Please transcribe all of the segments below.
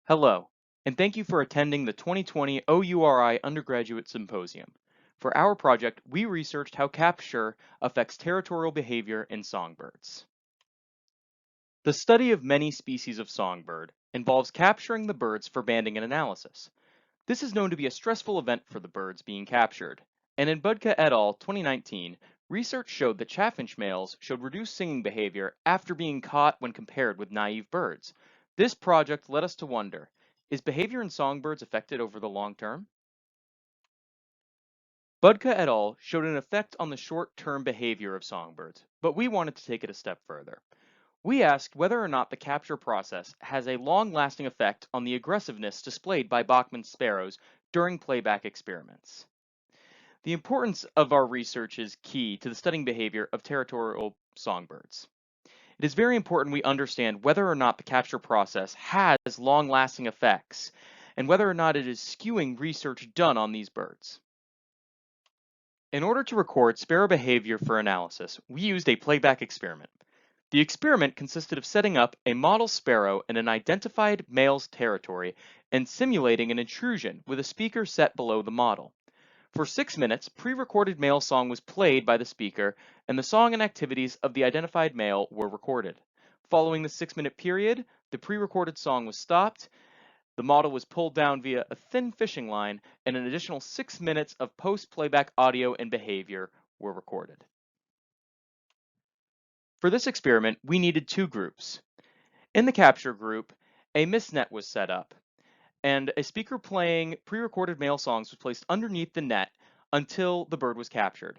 Hello, and thank you for attending the 2020 OURI Undergraduate Symposium. For our project, we researched how capture affects territorial behavior in songbirds. The study of many species of songbird involves capturing the birds for banding and analysis. This is known to be a stressful event for the birds being captured, and in Budka et al. 2019, research showed that chaffinch males showed reduced singing behavior after being caught when compared with naive birds. This project led us to wonder, is behavior in songbirds affected over the long term? Budka et al. Showed an effect on the short-term behavior of songbirds, but we wanted to take it a step further. We asked whether or not the capture process has a long-lasting effect on the aggressiveness displayed by bachman sparrows during playback experiments. The importance of our research is key to the studying behavior of territorial songbirds. It is very important we understand whether or not the capture process has long-lasting effects and whether or not it is skewing research done on these birds. In order to record sparrow behavior for analysis, we used a playback experiment. The experiment consisted of setting up a model sparrow in an identified male's territory and simulating an intrusion with a speaker set below the model. For 6 minutes, pre-recorded male song was played by the speaker, and the song and activities of the identified male were recorded. Following the 6-minute period, the pre-recorded song was stopped, the model was pulled down via a thin fishing line, and an additional 6 minutes of post-playback audio and behavior were recorded. For this experiment, we needed two groups. In the capture group, a mist net was set up, and a speaker playing pre-recorded male songs was placed underneath the net until the bird was captured.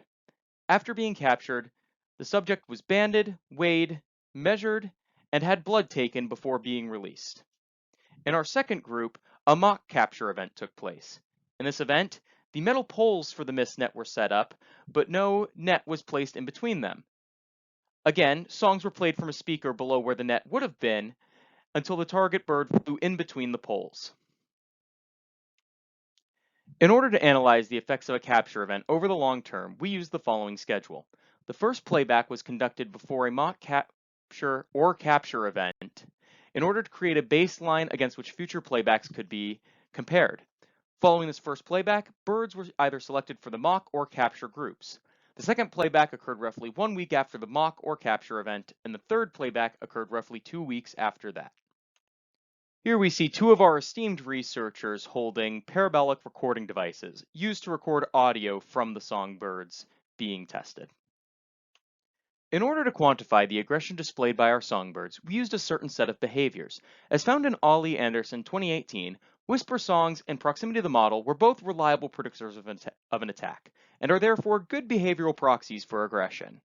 After being captured, the subject was banded, weighed, measured, and had blood taken before being released. In our second group, a mock capture event took place. In this event, the metal poles for the mist net were set up, but no net was placed in between them. Again, songs were played from a speaker below where the net would have been until the target bird flew in between the poles. In order to analyze the effects of a capture event over the long term, we used the following schedule. The first playback was conducted before a mock capture or capture event in order to create a baseline against which future playbacks could be compared. Following this first playback, birds were either selected for the mock or capture groups. The second playback occurred roughly 1 week after the mock or capture event, and the third playback occurred roughly 2 weeks after that. Here we see two of our esteemed researchers holding parabolic recording devices used to record audio from the songbirds being tested. In order to quantify the aggression displayed by our songbirds, we used a certain set of behaviors. As found in Ollie Anderson 2018, whisper songs and proximity to the model were both reliable predictors of an attack, and are therefore good behavioral proxies for aggression.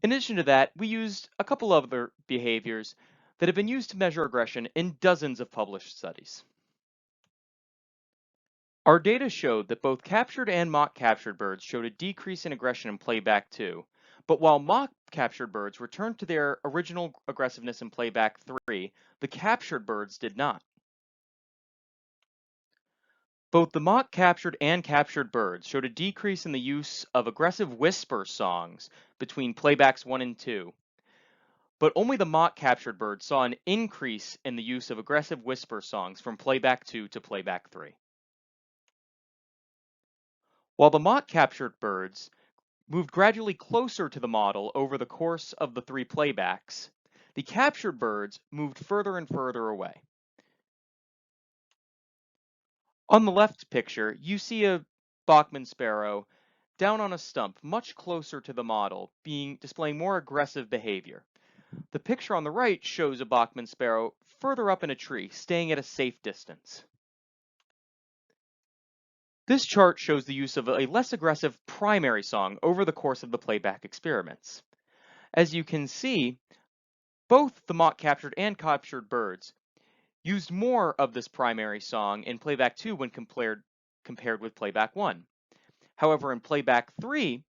In addition to that, we used a couple other behaviors that have been used to measure aggression in dozens of published studies. Our data showed that both captured and mock captured birds showed a decrease in aggression in playback 2, but while mock captured birds returned to their original aggressiveness in playback 3, the captured birds did not. Both the mock captured and captured birds showed a decrease in the use of aggressive whisper songs between playbacks 1 and 2, but only the mock captured birds saw an increase in the use of aggressive whisper songs from playback 2 to playback 3. While the mock captured birds moved gradually closer to the model over the course of the 3 playbacks, the captured birds moved further and further away. On the left picture, you see a bachman sparrow down on a stump much closer to the model, displaying more aggressive behavior. The picture on the right shows a bachman sparrow further up in a tree, staying at a safe distance. This chart shows the use of a less aggressive primary song over the course of the playback experiments. As you can see, both the mock captured and captured birds used more of this primary song in playback 2 when compared with playback 1. However, in playback 3,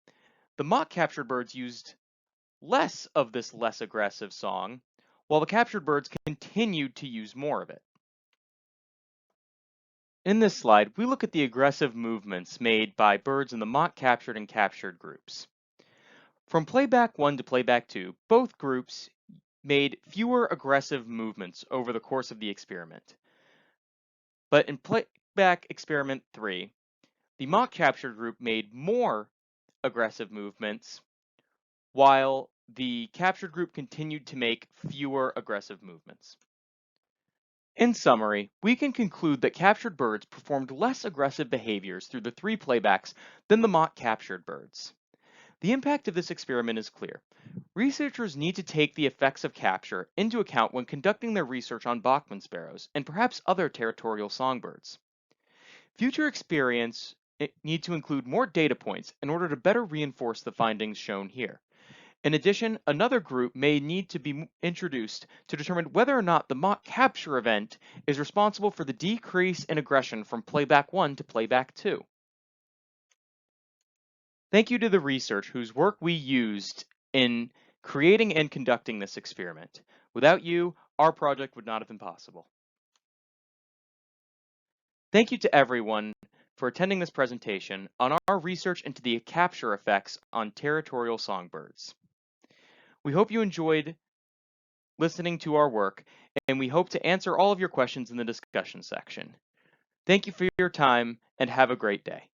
the mock captured birds used less of this less aggressive song, while the captured birds continued to use more of it. In this slide, we look at the aggressive movements made by birds in the mock captured and captured groups. From playback 1 to playback 2, both groups made fewer aggressive movements over the course of the experiment. But in playback experiment 3, the mock capture group made more aggressive movements while the captured group continued to make fewer aggressive movements. In summary, we can conclude that captured birds performed less aggressive behaviors through the 3 playbacks than the mock captured birds. The impact of this experiment is clear. Researchers need to take the effects of capture into account when conducting their research on bachman sparrows and perhaps other territorial songbirds. Future experiments need to include more data points in order to better reinforce the findings shown here. In addition, another group may need to be introduced to determine whether or not the mock capture event is responsible for the decrease in aggression from playback 1 to playback 2. Thank you to the research whose work we used in creating and conducting this experiment. Without you, our project would not have been possible. Thank you to everyone for attending this presentation on our research into the capture effects on territorial songbirds. We hope you enjoyed listening to our work, and we hope to answer all of your questions in the discussion section. Thank you for your time, and have a great day.